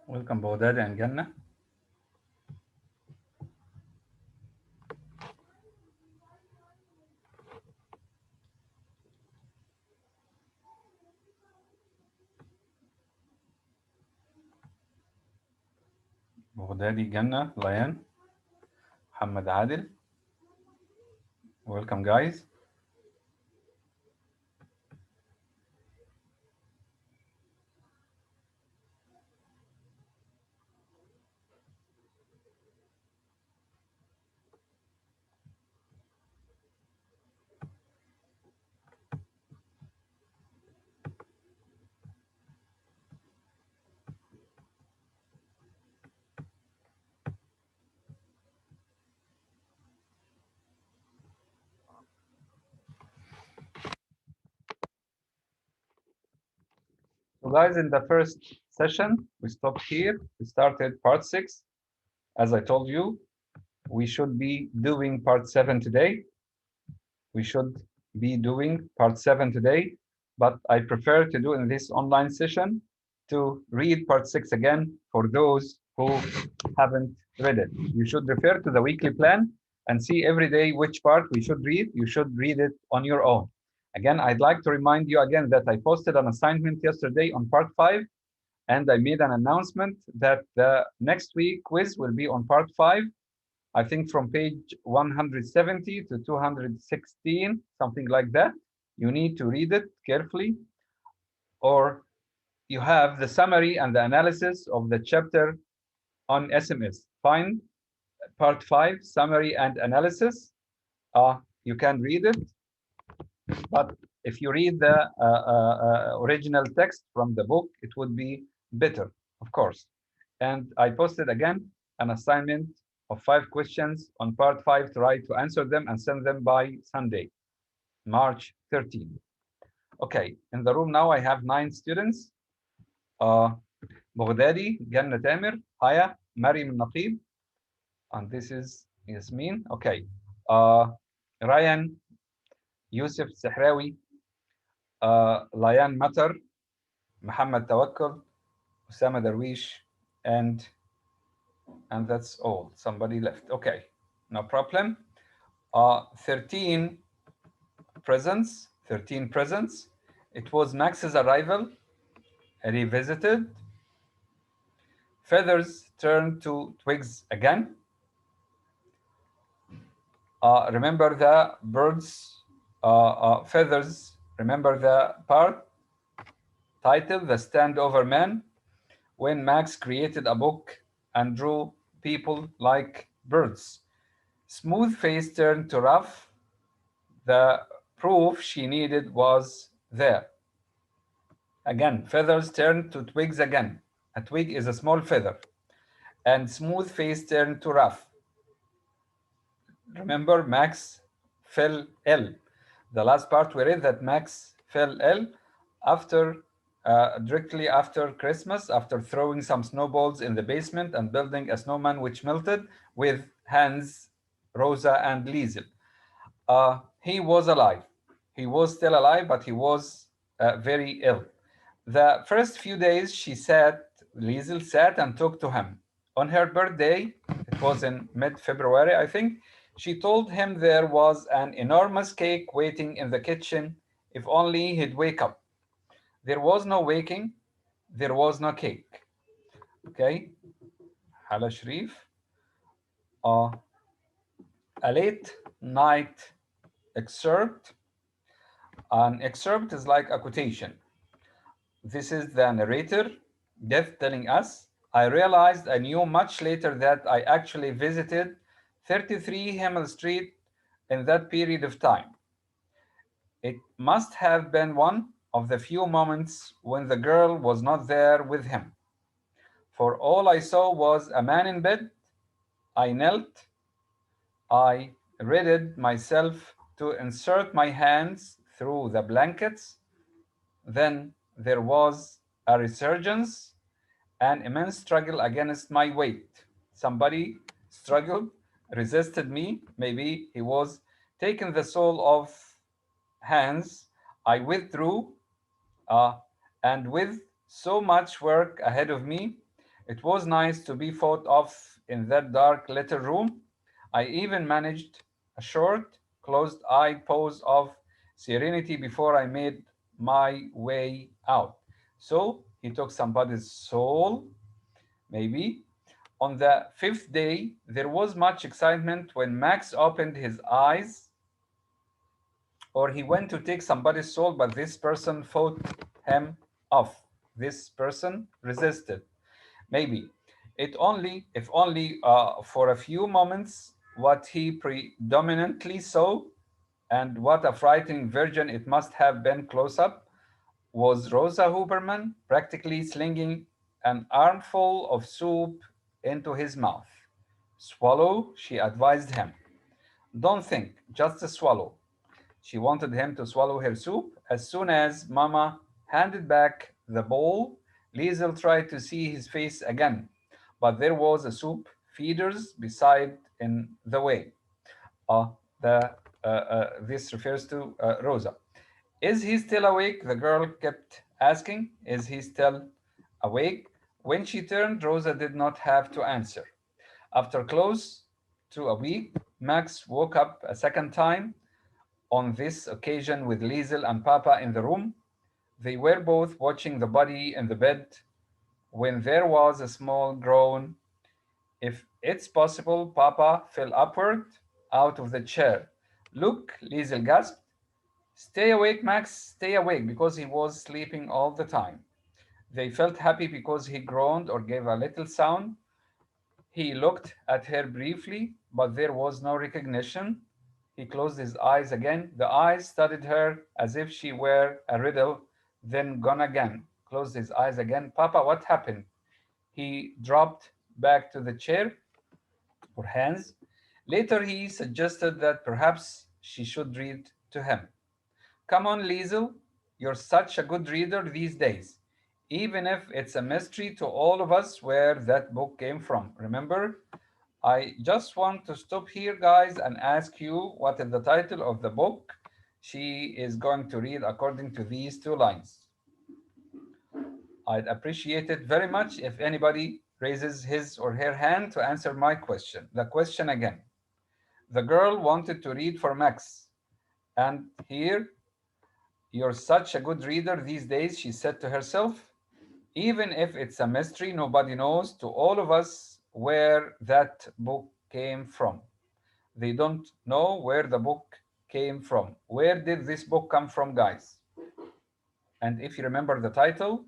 Welcome بغداد and Jannah. بغدادي Jannah, Layan, Muhammad Adil. Welcome guys. So guys, in the first session, we stopped here. We started part 6. As I told you, we should be doing part 7 today. We should be doing part 7 today, but I prefer to do in this online session to read part 6 again for those who haven't read it. You should refer to the weekly plan and see every day which part we should read. You should read it on your own. Again, I'd like to remind you again that I posted an assignment yesterday on part 5, and I made an announcement that the next week quiz will be on part 5. I think from page 170 to 216, something like that. You need to read it carefully, or you have the summary and the analysis of the chapter on SMS. Find part 5, summary and analysis. You can read it, but if you read the original text from the book, it would be better, of course. And I posted again an assignment of 5 questions on part 5. Try to answer them and send them by Sunday, March 13. Okay, in the room now I have 9 students. Boghdadi, Jannah Tamir, Haya, Maryam Naqib, and this is Yasmin. Okay. Ryan, Yusuf Sahrawi, Layan Matar, Muhammad Tawakkul, Usama Darwish, and that's all. Somebody left. Okay, no problem. 13 presents. 13 presents. It was Max's arrival. Revisited. Feathers turned to twigs again. Remember the birds' feathers. Remember the part title, The Standover Man, when Max created a book and drew people like birds. Smooth face turned to rough. The proof she needed was there. Again, feathers turned to twigs again. A twig is a small feather. And smooth face turned to rough. Remember, Max fell ill. The last part we read that Max fell ill after directly after Christmas, after throwing some snowballs in the basement and building a snowman which melted with Hans, Rosa, and Liesel. He was alive. He was still alive, but he was very ill. The first few days, Liesel sat and talked to him. On her birthday, it was in mid-February, I think, she told him there was an enormous cake waiting in the kitchen if only he'd wake up. There was no waking, there was no cake. Okay? Hala Sharif. A late night excerpt. An excerpt is like a quotation. This is the narrator, Death, telling us, I realized I knew much later that I actually visited 33 Hemel Street in that period of time. It must have been one of the few moments when the girl was not there with him. For all I saw was a man in bed. I knelt. I readied myself to insert my hands through the blankets. Then there was a resurgence, an immense struggle against my weight. Somebody struggled, resisted me. Maybe he was taking the soul of Hans. I withdrew, and with so much work ahead of me, It was nice to be thought of in that dark little room. I even managed a short, closed eye pose of serenity before I made my way out. So he took somebody's soul, maybe. On the fifth day, there was much excitement when Max opened his eyes, or he went to take somebody's soul, but this person fought him off. This person resisted. Maybe it only, if only for a few moments, what he predominantly saw, and what a frightening virgin it must have been close up, was Rosa Huberman practically slinging an armful of soup into his mouth. Swallow, she advised him. Don't think, just swallow. She wanted him to swallow her soup. As soon as Mama handed back the bowl, Liesel tried to see his face again, but there was a soup feeders beside in the way. Uh, this refers to Rosa. Is he still awake? The girl kept asking. Is he still awake? When she turned, Rosa did not have to answer. After close to a week, Max woke up a second time, on this occasion with Liesel and Papa in the room. They were both watching the body in the bed when there was a small groan. If it's possible, Papa fell upward out of the chair. Look, Liesel gasped. Stay awake, Max, stay awake, because he was sleeping all the time. They felt happy because he groaned or gave a little sound. He looked at her briefly, but there was no recognition. He closed his eyes again. The eyes studied her as if she were a riddle, then gone again. Closed his eyes again. Papa, what happened? He dropped back to the chair or hands. Later, he suggested that perhaps she should read to him. Come on, Liesel, you're such a good reader these days, even if it's a mystery to all of us where that book came from. Remember? I just want to stop here, guys, and ask you what is the title of the book she is going to read according to these two lines. I'd appreciate it very much if anybody raises his or her hand to answer my question. The question again. The girl wanted to read for Max, and here, you're such a good reader these days, she said to herself. Even if it's a mystery, nobody knows to all of us where that book came from. They don't know where the book came from. Where did this book come from, guys? And if you remember the title,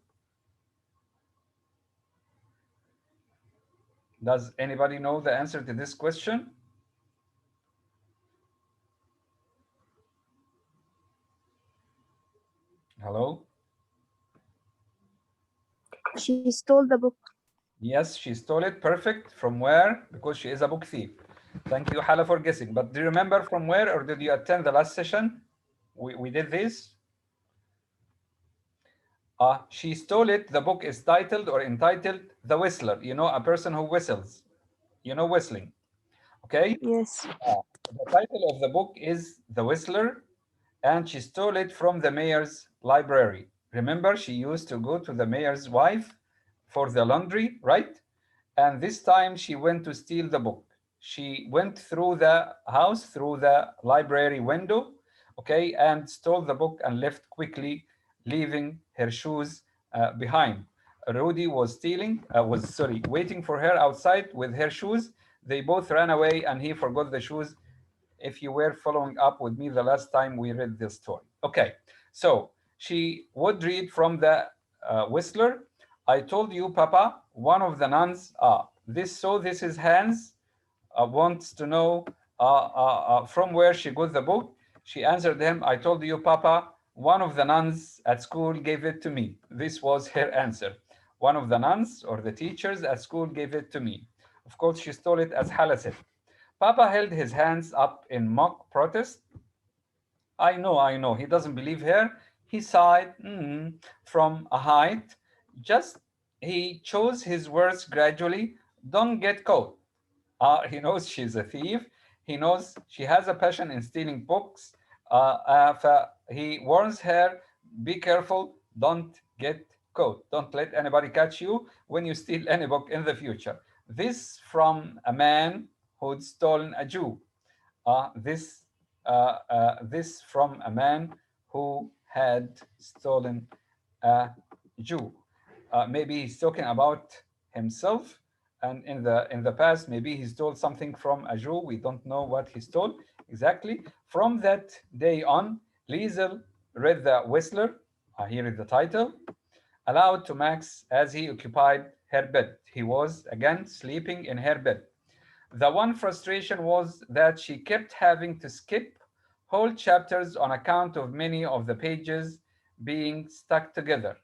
does anybody know the answer to this question? Hello? She stole the book. Yes, she stole it. Perfect. From where? Because she is a book thief. Thank you, Hala, for guessing. But do you remember from where, or did you attend the last session? We did this. She stole it. The book is titled or entitled The Whistler. You know, a person who whistles. You know, whistling. Okay? Yes. The title of the book is The Whistler, and she stole it from the mayor's library. Remember, she used to go to the mayor's wife for the laundry, right? And this time she went to steal the book. She went through the house, through the library window, okay, and stole the book and left quickly, leaving her shoes behind. Rudy was waiting for her outside with her shoes. They both ran away, and he forgot the shoes. If you were following up with me the last time we read this story. Okay, so she would read from the Whistler. I told you, Papa, one of the nuns, this is Hans, wants to know from where she got the book. She answered him, I told you, Papa, one of the nuns at school gave it to me. This was her answer. One of the nuns or the teachers at school gave it to me. Of course, she stole it as Hala said. Papa held his hands up in mock protest. I know. He doesn't believe her. He sighed from a height. Just he chose his words gradually. Don't get caught. He knows she's a thief. He knows she has a passion in stealing books. He warns her, be careful, don't get Quote, don't let anybody catch you when you steal any book in the future. This from a man who'd stolen a Jew. This from a man who had stolen a Jew. Maybe he's talking about himself, and in the past, maybe he stole something from a Jew. We don't know what he stole exactly. From that day on, Liesel read the Whistler. Here is the title. Aloud to Max as he occupied her bed. He was again sleeping in her bed. The one frustration was that she kept having to skip whole chapters on account of many of the pages being stuck together.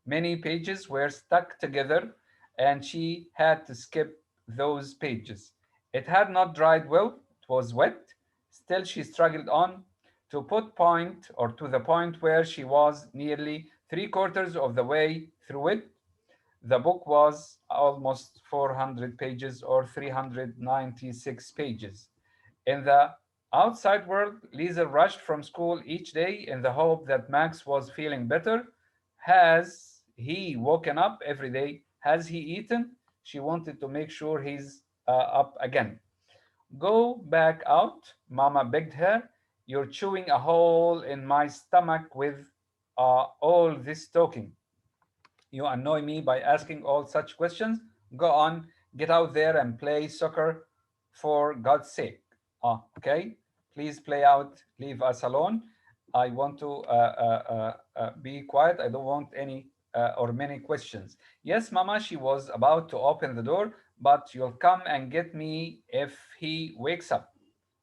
Many pages were stuck together, and she had to skip those pages. It had not dried well, it was wet. Still, she struggled on to the point where she was nearly three-quarters of the way through it. The book was almost 400 pages or 396 pages. In the outside world, Lisa rushed from school each day in the hope that Max was feeling better. Has he woken up every day? Has he eaten? She wanted to make sure he's up again. Go back out, Mama begged her. You're chewing a hole in my stomach with all this talking. You annoy me by asking all such questions. Go on, get out there and play soccer for God's sake. Okay, please play out, leave us alone. I want to be quiet. I don't want any or many questions. Yes, Mama, she was about to open the door, but you'll come and get me if he wakes up.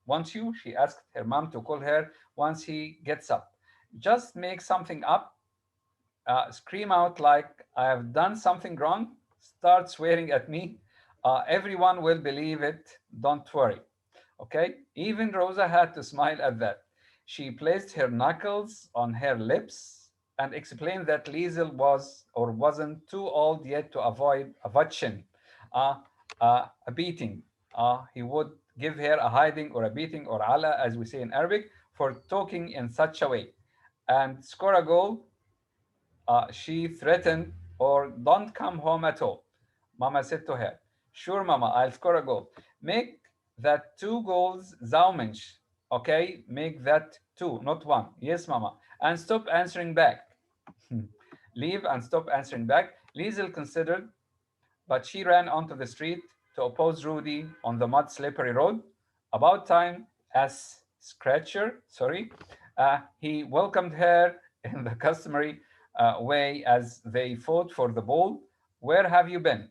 Won't you? She asked her mom to call her once he gets up. Just make something up, scream out like I have done something wrong, start swearing at me. Everyone will believe it. Don't worry. Okay? Even Rosa had to smile at that. She placed her knuckles on her lips and explained that Liesel was or wasn't too old yet to avoid a vachin, uh, a beating. He would give her a hiding or a beating or ala, as we say in Arabic, for talking in such a way. And score a goal, she threatened, or don't come home at all. Mama said to her, sure, Mama, I'll score a goal. Make that two goals, Zaumensch. Okay, make that two, not one. Yes, Mama. And stop answering back. Leave and stop answering back. Liesel considered, but she ran onto the street to oppose Rudy on the mud slippery road. About time, as Scratcher, sorry, he welcomed her in the customary way as they fought for the ball. Where have you been?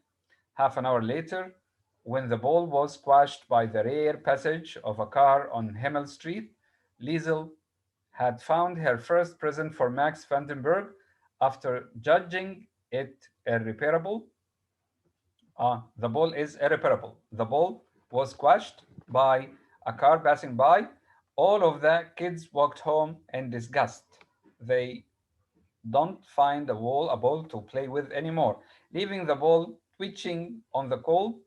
Half an hour later, when the ball was squashed by the rear passage of a car on Himmel Street, Liesel had found her first present for Max Vandenberg after judging it irreparable. The ball is irreparable. The ball was squashed by a car passing by. All of the kids walked home in disgust. They don't find a ball to play with anymore, leaving the ball twitching on the cold,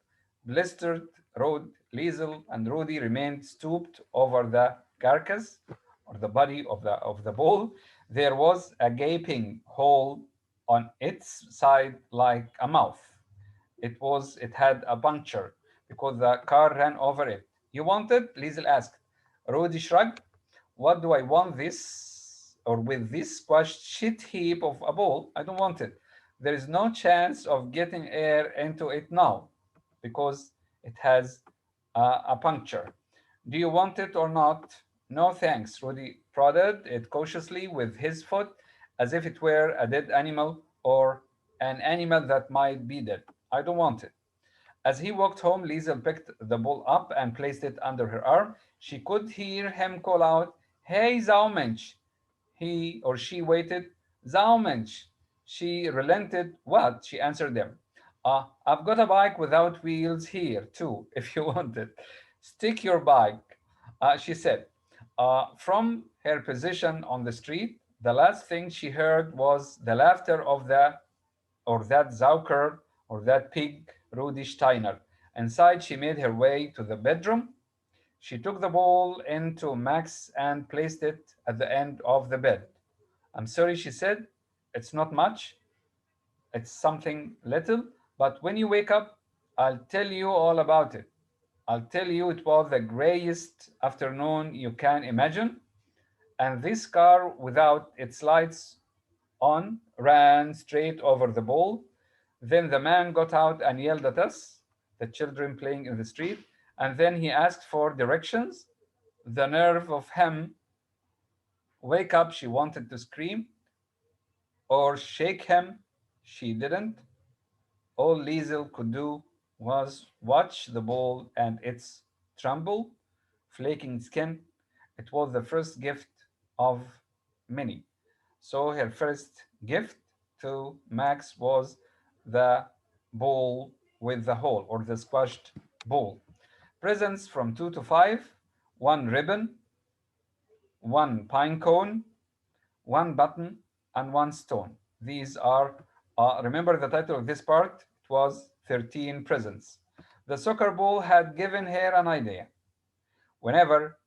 blistered road. Liesel and Rudy remained stooped over the carcass or the body of the ball. There was a gaping hole on its side like a mouth. It had a puncture because the car ran over it. You want it? Liesel asked. Rudy shrugged. What do I want this or with this squashed shit heap of a ball? I don't want it. There is no chance of getting air into it now because it has a puncture. Do you want it or not? No thanks. Rudy prodded it cautiously with his foot as if it were a dead animal or an animal that might be dead. I don't want it. As he walked home, Liesel picked the ball up and placed it under her arm. She could hear him call out, Hey, Zaumensch. He or she waited. Zaumensch. She relented. What? She answered them. I've got a bike without wheels here, too, if you want it. Stick your bike, she said. From her position on the street, the last thing she heard was the laughter of the or that Zauker or that pig Rudi Steiner. Inside, she made her way to the bedroom. She took the ball into Max and placed it at the end of the bed. I'm sorry, she said. It's not much. It's something little, but when you wake up, I'll tell you all about it. I'll tell you it was the grayest afternoon you can imagine, and this car without its lights on ran straight over the ball. Then the man got out and yelled at us, the children playing in the street, and then he asked for directions. The nerve of him! Wake up, she wanted to scream, or shake him. She didn't. All Liesel could do was watch the ball and its tremble, flaking skin. It was the first gift of many. So her first gift to Max was the ball with the hole, or the squashed ball. Presents from 2 to 5, one ribbon, one pine cone, one button, and one stone. These are, remember the title of this part? It was 13 presents. The soccer ball had given her an idea. Whenever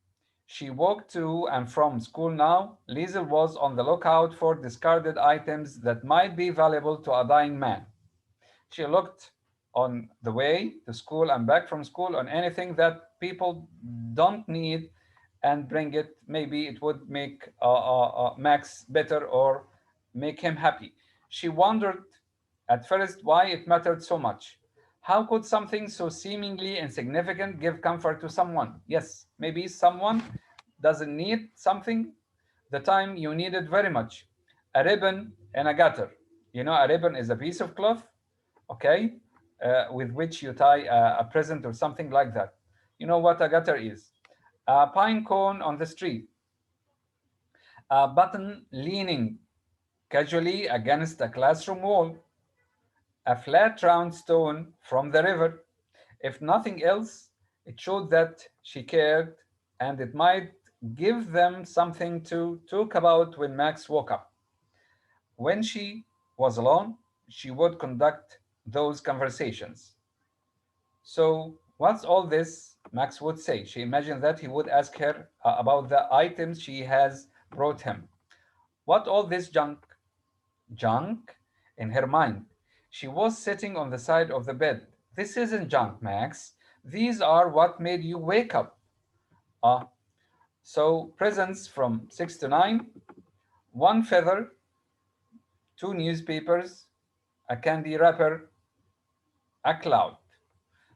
she walked to and from school now, Liesel was on the lookout for discarded items that might be valuable to a dying man. She looked on the way to school and back from school on anything that people don't need and bring it. Maybe it would make Max better or make him happy. She wondered at first why it mattered so much. How could something so seemingly insignificant give comfort to someone? Yes, maybe someone doesn't need something the time you need it very much. A ribbon and a gutter. You know, a ribbon is a piece of cloth, okay, with which you tie a present or something like that. You know what a gutter is? A pine cone on the street, a button leaning casually against a classroom wall, a flat round stone from the river. If nothing else, it showed that she cared and it might give them something to talk about when Max woke up. When she was alone, she would conduct those conversations. So, what's all this? Max would say. She imagined that he would ask her about the items she has brought him. What all this junk? Junk? In her mind. She was sitting on the side of the bed. This isn't junk, Max. These are what made you wake up. Ah, so presents from 6 to 9, one feather, two newspapers, a candy wrapper, a cloud.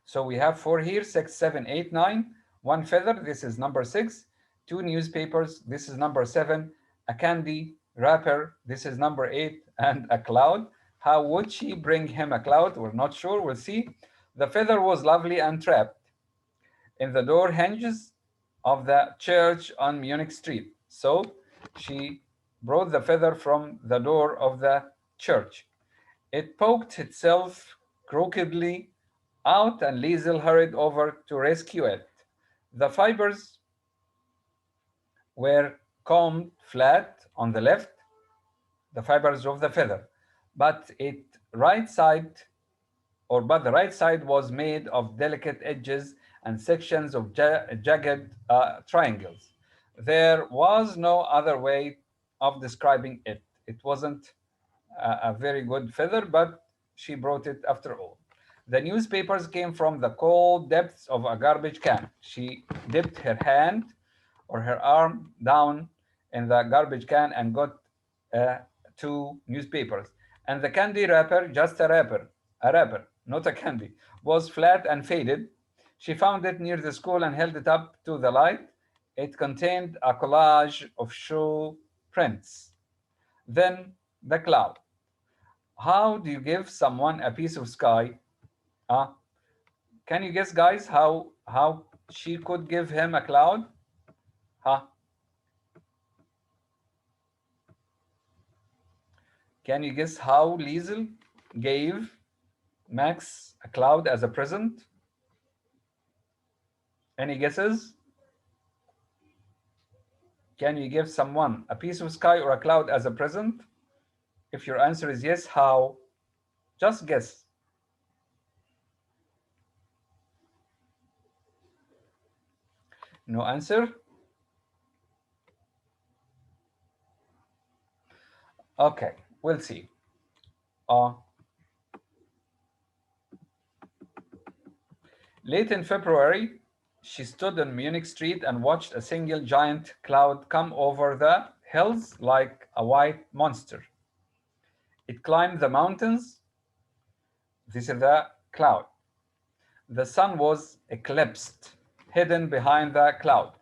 So we have four here: 6, 7, 8, 9. One feather, this is number 6. Two newspapers, this is number 7. A candy wrapper, this is number 8. And a cloud. How would she bring him a cloud? We're not sure. We'll see. The feather was lovely and trapped in the door hinges of the church on Munich Street. So she brought the feather from the door of the church. It poked itself crookedly out, and Liesel hurried over to rescue it. The fibers were combed flat on the left, the fibers of the feather, but it right side but the right side was made of delicate edges and sections of jagged triangles. There was no other way of describing it. It wasn't a very good feather, but she brought it after all. The newspapers came from the cold depths of a garbage can. She dipped her hand or her arm down in the garbage can and got uh, two newspapers. And the candy wrapper, just a wrapper, not a candy, was flat and faded. She found it near the school and held it up to the light. It contained a collage of shoe prints. Then the cloud. How do you give someone a piece of sky? Uh, can you guess, guys, how she could give him a cloud? Huh? Can you guess how Liesel gave Max a cloud as a present? Any guesses? Can you give someone a piece of sky or a cloud as a present? If your answer is yes, how? Just guess. No answer? Okay, we'll see. Uh, Late in February, she stood on Munich Street and watched a single giant cloud come over the hills like a white monster. It climbed the mountains. This is the cloud. The sun was eclipsed, hidden behind the cloud,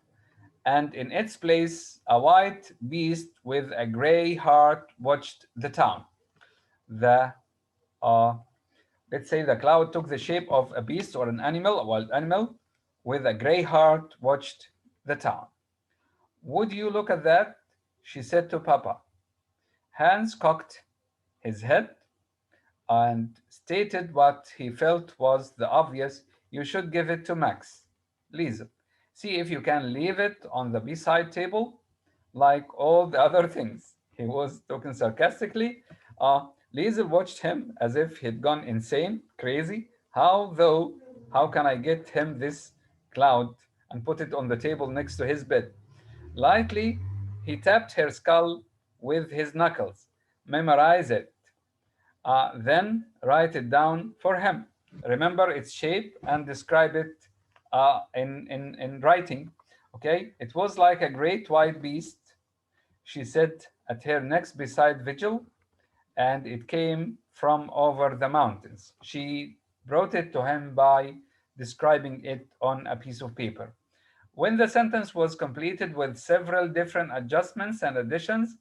and in its place, a white beast with a gray heart watched the town. The uh, let's say the cloud took the shape of a beast or an animal, a wild animal, with a gray heart watched the town. Would you look at that? She said to Papa. Hans cocked his head and stated what he felt was the obvious: you should give it to Max. Liesel, see if you can leave it on the beside table like all the other things. He was talking sarcastically. Liesel watched him as if he'd gone insane, crazy. How though? How can I get him this cloud and put it on the table next to his bed? Lightly, he tapped her skull with his knuckles. Memorize it. Then write it down for him. Remember its shape and describe it in writing. Okay, it was like a great white beast, she said at her next beside vigil, and it came from over the mountains. She brought it to him by describing it on a piece of paper. When the sentence was completed with several different adjustments and additions,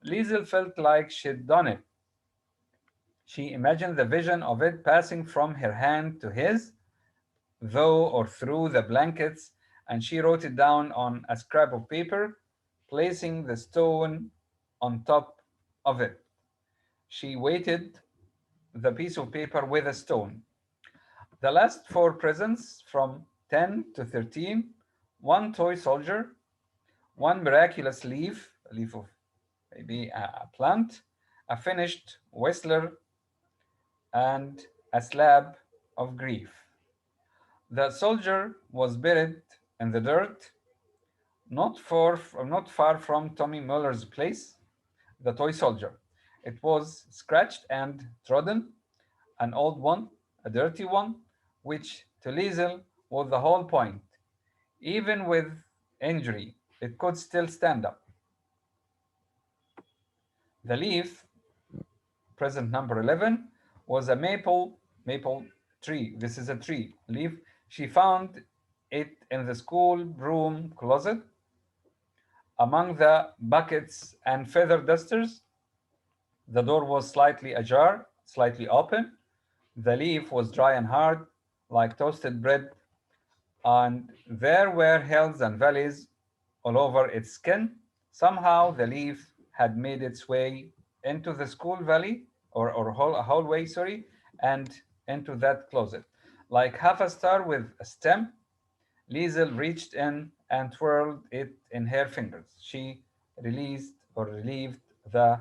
Liesel felt like she'd done it. She imagined the vision of it passing from her hand to his, though, or through the blankets, and she wrote it down on a scrap of paper, placing the stone on top of it. She weighted the piece of paper with a stone. The last four presents, from 10 to 13, one toy soldier, one miraculous leaf, a leaf of maybe a plant, a finished whistler, and a slab of grief. The soldier was buried in the dirt, not far from Tommy Muller's place, the toy soldier. It was scratched and trodden, an old one, a dirty one, which to Liesel was the whole point. Even with injury, it could still stand up. The leaf, present number 11, was a maple tree. This is a tree leaf. She found it in the school broom closet among the buckets and feather dusters. The door was slightly ajar, slightly open. The leaf was dry and hard, like toasted bread, and there were hills and valleys all over its skin. Somehow the leaf had made its way into the school valley or hallway, sorry, and into that closet. Like half a star with a stem, Liesel reached in and twirled it in her fingers. She released or relieved the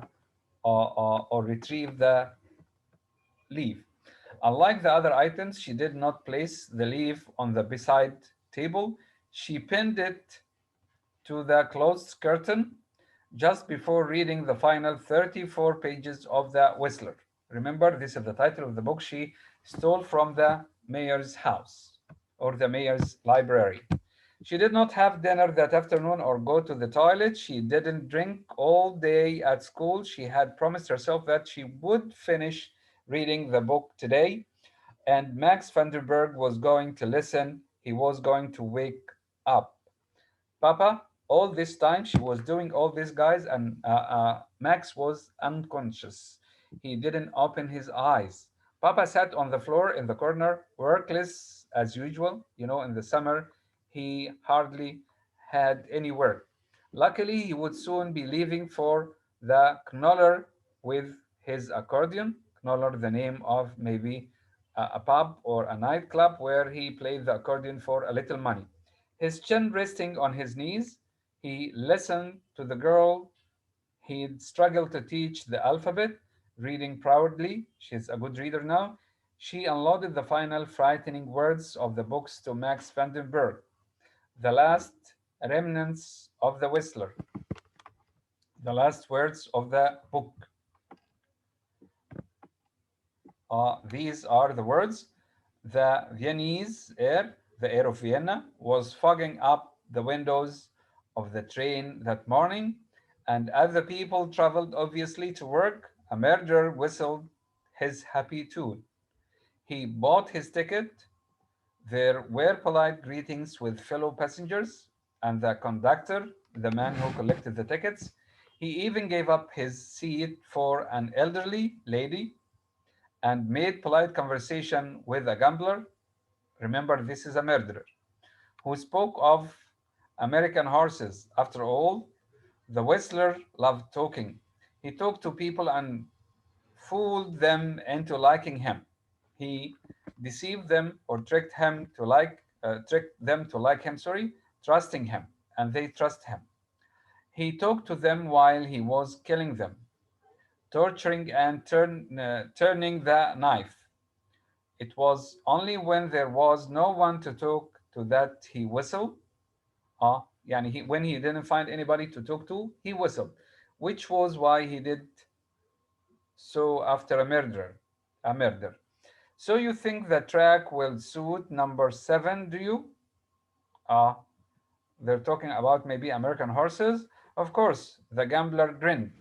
or retrieved the leaf. Unlike the other items, she did not place the leaf on the beside table. She pinned it to the closed curtain just before reading the final 34 pages of The Whistler. Remember, this is the title of the book she stole from the mayor's house or the mayor's library. She did not have dinner that afternoon or go to the toilet. She didn't drink all day at school. She had promised herself that she would finish reading the book today, and Max Vanderberg was going to listen. He was going to wake up. Papa, all this time she was doing all this, guys, and Max was unconscious. He didn't open his eyes. Papa sat on the floor in the corner, workless as usual. You know, in the summer, he hardly had any work. Luckily, he would soon be leaving for the Knoller with his accordion. Knoller, the name of maybe a pub or a nightclub where he played the accordion for a little money. His chin resting on his knees, he listened to the girl he'd struggled to teach the alphabet, reading proudly. She's a good reader now. She unloaded the final frightening words of the books to Max Vandenberg, the last remnants of the Whistler, the last words of the book. These are the words: The Viennese air, the air of Vienna, was fogging up the windows of the train that morning, and as the people traveled obviously to work, a murderer whistled his happy tune. He bought his ticket. There were polite greetings with fellow passengers and the conductor, the man who collected the tickets. He even gave up his seat for an elderly lady and made polite conversation with a gambler. Remember, this is a murderer who spoke of American horses. After all, the Whistler loved talking. He talked to people and fooled them into liking him. He deceived them or tricked them to like him, sorry, trusting him, and they trust him. He talked to them while he was killing them, torturing and turning the knife. It was only when there was no one to talk to that he whistled. Yani when he didn't find anybody to talk to, he whistled, which was why he did so after a murder. So you think the track will suit number seven, do you? Uh, they're talking about maybe American horses. Of course, the gambler grinned.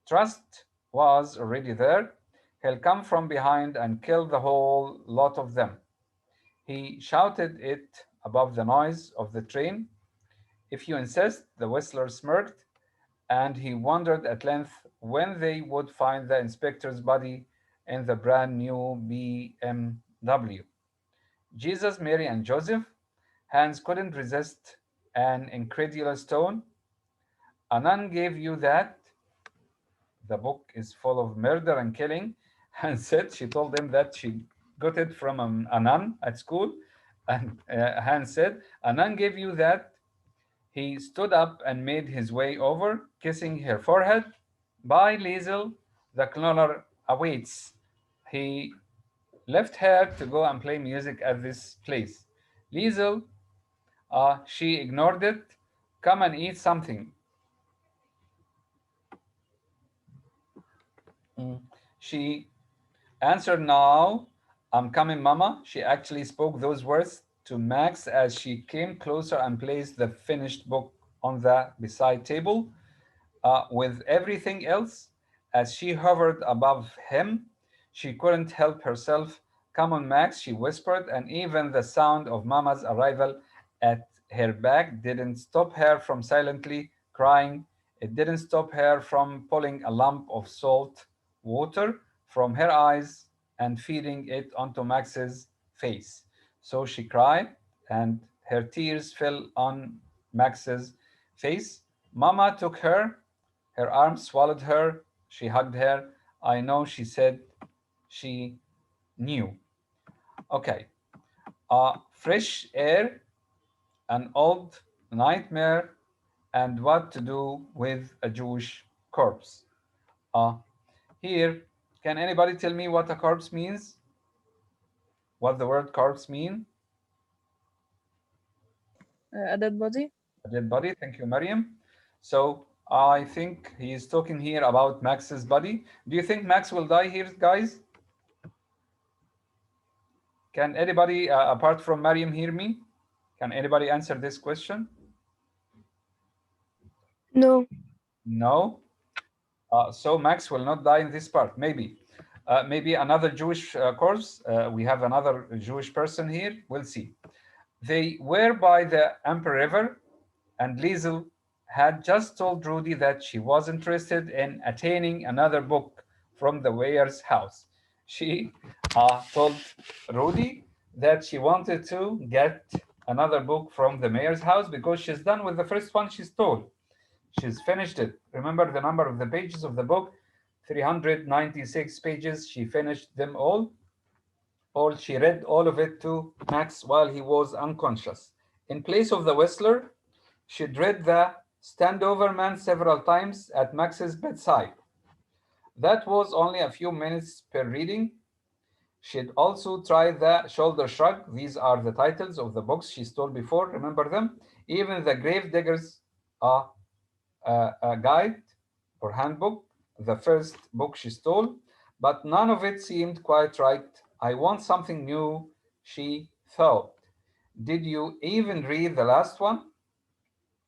Trust was already there. He'll come from behind and kill the whole lot of them. He shouted it above the noise of the train. If you insist, the whistler smirked, and he wondered at length when they would find the inspector's body in the brand new BMW. Jesus, Mary, and Joseph. Hans couldn't resist an incredulous tone. A nun gave you that? The book is full of murder and killing. Hans said she told him that she got it from a nun at school. And Hans said, a nun gave you that? He stood up and made his way over, kissing her forehead. Bye, Liesel. The cloner awaits. He left her to go and play music at this place. Liesel, she ignored it. Come and eat something. She answered now. I'm coming, Mama. She actually spoke those words to Max as she came closer and placed the finished book on the beside table. With everything else, as she hovered above him, she couldn't help herself. Come on, Max, she whispered, and even the sound of Mama's arrival at her back didn't stop her from silently crying. It didn't stop her from pulling a lump of salt water from her eyes and feeding it onto Max's face. So she cried, and her tears fell on Max's face. Mama took her arms swallowed her. She hugged her. I know, she said. She knew. Okay. Fresh air, an old nightmare, and what to do with a Jewish corpse. Uh, Here, can anybody tell me what a corpse means? What the word corpse mean? A dead body. A dead body. Thank you, Mariam. So I think he is talking here about Max's body. Do you think Max will die here, guys? Can anybody, apart from Mariam, hear me? Can anybody answer this question? No. No. So Max will not die in this part. Maybe. Maybe another Jewish corpse. We have another Jewish person here. We'll see. They were by the Amper River, and Liesel had just told Rudy that she was interested in attaining another book from the Weyer's house. She told Rudy that she wanted to get another book from the mayor's house because she's done with the first one she stole. She's finished it. Remember the number of the pages of the book? 396 pages. She finished them all. She read all of it to Max while he was unconscious. In place of the Whistler, she'd read the Standover Man several times at Max's bedside. That was only a few minutes per reading. She'd also tried the Shoulder Shrug. These are the titles of the books she stole before. Remember them? Even the Gravedigger's Guide or Handbook, the first book she stole. But none of it seemed quite right I want something new, she thought. Did you even read the last one?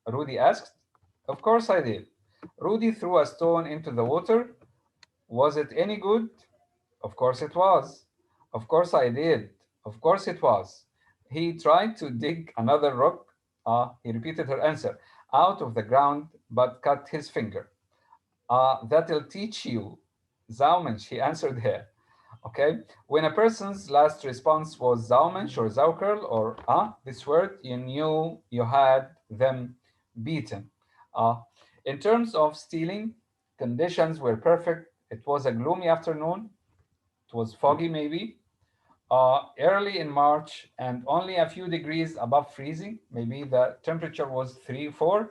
Rudy asked. Of course I did. Rudy threw a stone into the water. Was it any good? Of course it was. Of course I did. Of course it was. He tried to dig another rock. He repeated her answer out of the ground, but cut his finger. That'll teach you. Zaumensch, he answered her. Okay. When a person's last response was Zaumensch or Zaukerl or this word, you knew you had them beaten. Uh, in terms of stealing, conditions were perfect. It was a gloomy afternoon. It was foggy, maybe. Early in March and only a few degrees above freezing. Maybe the temperature was 3, 4.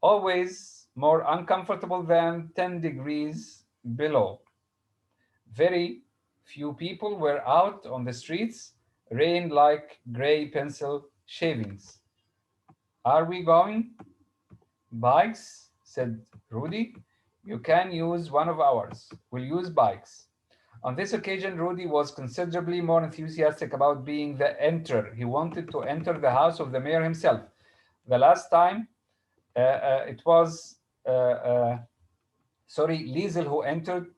Always more uncomfortable than 10 degrees below. Very few people were out on the streets, rain like gray pencil shavings. Are we going? Bikes, said Rudy. You can use one of ours. We'll use bikes. On this occasion, Rudy was considerably more enthusiastic about being the enterer. He wanted to enter the house of the mayor himself. The last time, it was, Liesel who entered.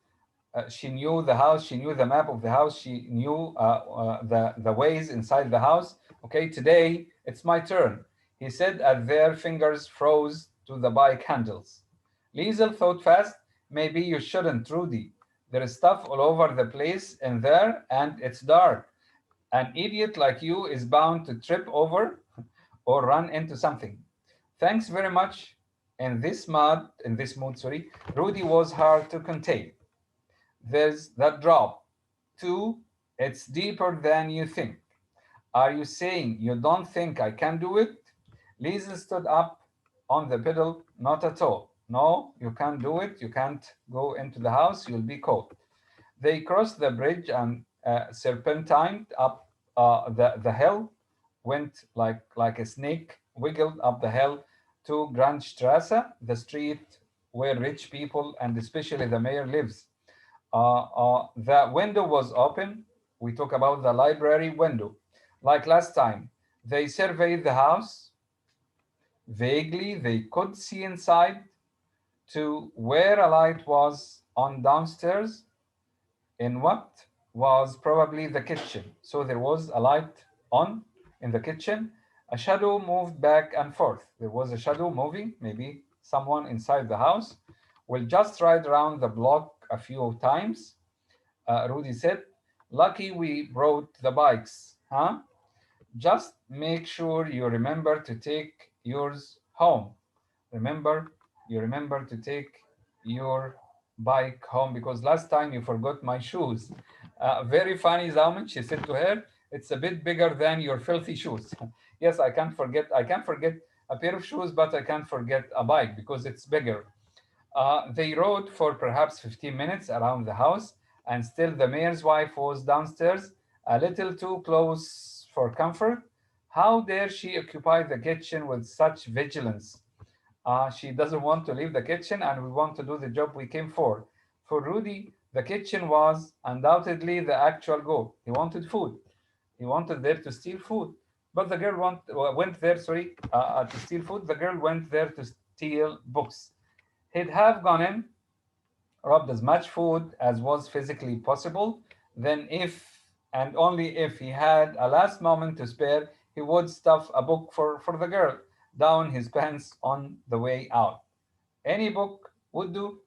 She knew the house. She knew the map of the house. She knew the ways inside the house. Okay, today it's my turn, he said as their fingers froze to the bike handles. Liesel thought fast. Maybe you shouldn't, Rudy. There is stuff all over the place in there, and it's dark. An idiot like you is bound to trip over or run into something. Thanks very much. In this mood, Rudy was hard to contain. There's that drop. 2, it's deeper than you think. Are you saying you don't think I can do it? Liesel stood up on the pedal. Not at all. No, you can't do it. You can't go into the house. You'll be caught. They crossed the bridge and serpentined up the hill, went like a snake, wiggled up the hill to Grandstrasse, the street where rich people and especially the mayor lives. The window was open. We talk about the library window. Like last time, they surveyed the house. Vaguely, they could see inside to where a light was on downstairs in what was probably the kitchen. So there was a light on in the kitchen. A shadow moved back and forth. There was a shadow moving, maybe someone inside the house. We'll just ride around the block a few times. Rudy said, lucky we brought the bikes, huh? Just make sure you remember to take yours home. Remember, you remember to take your bike home because last time you forgot my shoes. Very funny, Zauman, she said to her. It's a bit bigger than your filthy shoes. Yes, I can't forget. I can forget a pair of shoes, but I can't forget a bike because it's bigger. They rode for perhaps 15 minutes around the house, and still the mayor's wife was downstairs, a little too close for comfort. How dare she occupy the kitchen with such vigilance? She doesn't want to leave the kitchen, and we want to do the job we came for. For Rudy, the kitchen was undoubtedly the actual goal. He wanted food. He wanted there to steal food. But the girl went there, to steal food. The girl went there to steal books. He'd have gone in, robbed as much food as was physically possible. Then, if and only if he had a last moment to spare, he would stuff a book for the girl down his pants on the way out. Any book would do.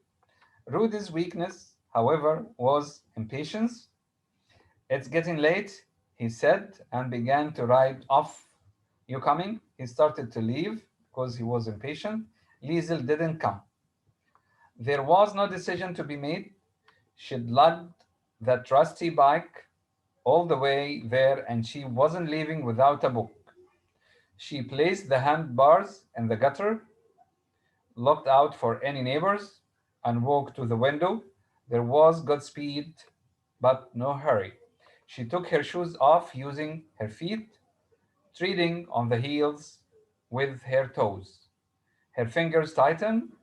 Rudy's weakness, however, was impatience. It's getting late, he said, and began to ride off. You coming? He started to leave because he was impatient. Liesel didn't come. There was no decision to be made. She'd lugged the trusty bike all the way there, and she wasn't leaving without a book. She placed the handbars in the gutter, looked out for any neighbors, and walked to the window. There was good speed, but no hurry. She took her shoes off using her feet, treading on the heels with her toes. Her fingers tightened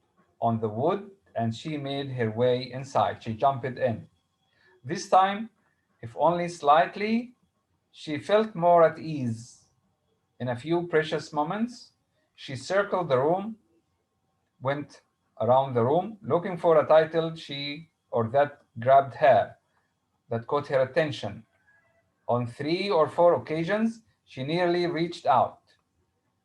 on the wood, and she made her way inside. She jumped in. This time, if only slightly. She felt more at ease. In a few precious moments, she circled the room, went around the room, looking for a title she or that grabbed her, that caught her attention. On 3 or 4 occasions, she nearly reached out.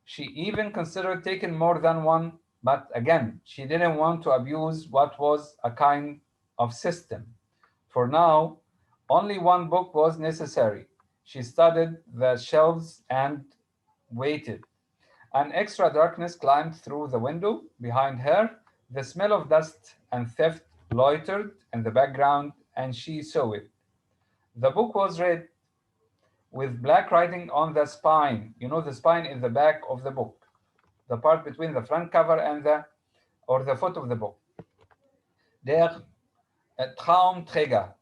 She even considered taking more than one, but again, she didn't want to abuse what was a kind of system. For now, only one book was necessary. She studied the shelves and waited. An extra darkness climbed through the window behind her. The smell of dust and theft loitered in the background, and she saw it. The book was red with black writing on the spine. You know, the spine is the back of the book, the part between the front cover and the foot of the book. Der Traumträger,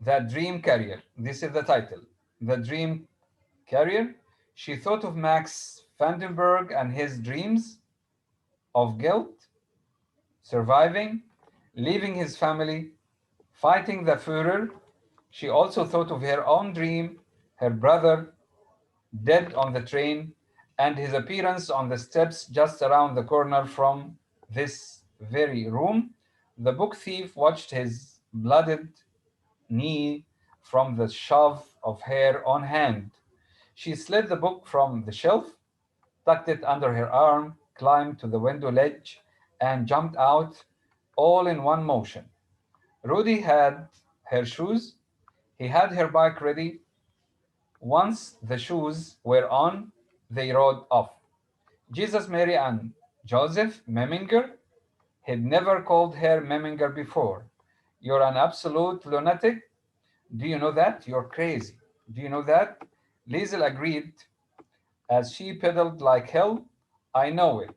the dream carrier. This is the title. The dream carrier. She thought of Max Vandenberg and his dreams of guilt, surviving, leaving his family, fighting the Führer. She also thought of her own dream, her brother dead on the train, and his appearance on the steps just around the corner from this very room. The book thief watched his blooded knee from the shove of hair on hand. She slid the book from the shelf, tucked it under her arm, climbed to the window ledge, and jumped out all in one motion. Rudy had her shoes. He had her bike ready. Once the shoes were on, they rode off. Jesus, Mary, and Joseph Meminger. He'd never called her Meminger before. You're an absolute lunatic. Do you know that? You're crazy. Do you know that? Liesel agreed as she pedaled like hell. I know it.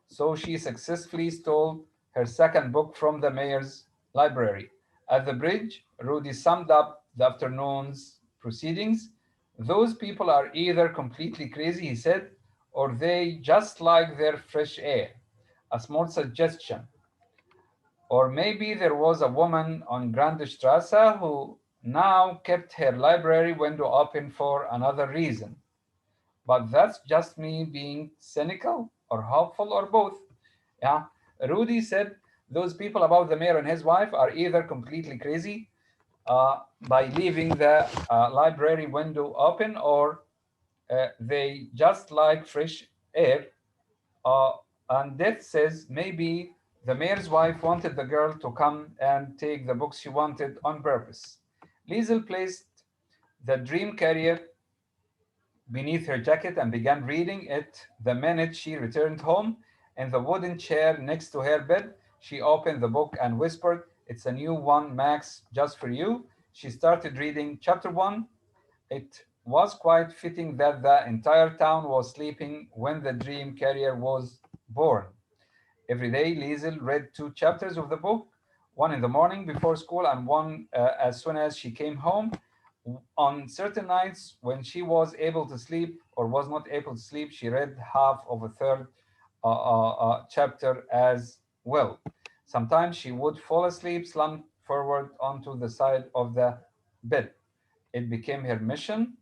So she successfully stole her second book from the mayor's library. At the bridge, Rudy summed up the afternoon's proceedings. Those people are either completely crazy, he said, or they just like their fresh air. A small suggestion. Or maybe there was a woman on Grandstrasse who now kept her library window open for another reason. But that's just me being cynical or hopeful or both. Yeah. Rudy said those people about the mayor and his wife are either completely crazy by leaving the library window open, or they just like fresh air. Uh, and Death says maybe the mayor's wife wanted the girl to come and take the books she wanted on purpose. Liesel placed the dream carrier beneath her jacket and began reading it the minute she returned home. In the wooden chair next to her bed, she opened the book and whispered, "It's a new one, Max, just for you." She started reading chapter 1. It was quite fitting that the entire town was sleeping when the dream carrier was born. Every day, Liesel read 2 chapters of the book, one in the morning before school and one as soon as she came home. On certain nights, when she was able to sleep or was not able to sleep, she read half of a third chapter as well. Sometimes she would fall asleep, slumped forward onto the side of the bed. It became her mission.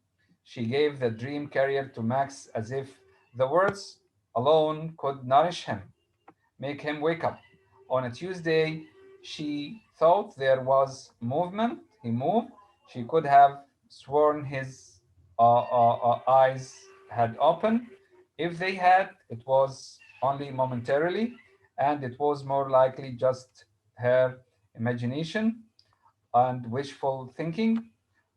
She gave the dream carrier to Max as if the words alone could nourish him, make him wake up. On a Tuesday, she thought there was movement. He moved. She could have sworn his eyes had opened. If they had, it was only momentarily, and it was more likely just her imagination and wishful thinking.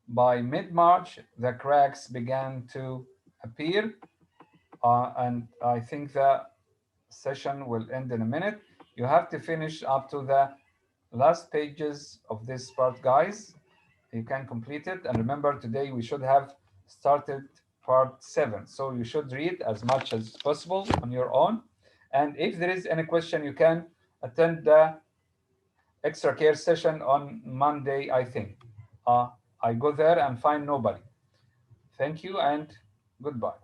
By mid March, the cracks began to appear, and I think the session will end in a minute. You have to finish up to the last pages of this part, guys. You can complete it. And remember, today we should have started part 7. So you should read as much as possible on your own. And if there is any question, you can attend the extra care session on Monday, I think. I go there and find nobody. Thank you and goodbye.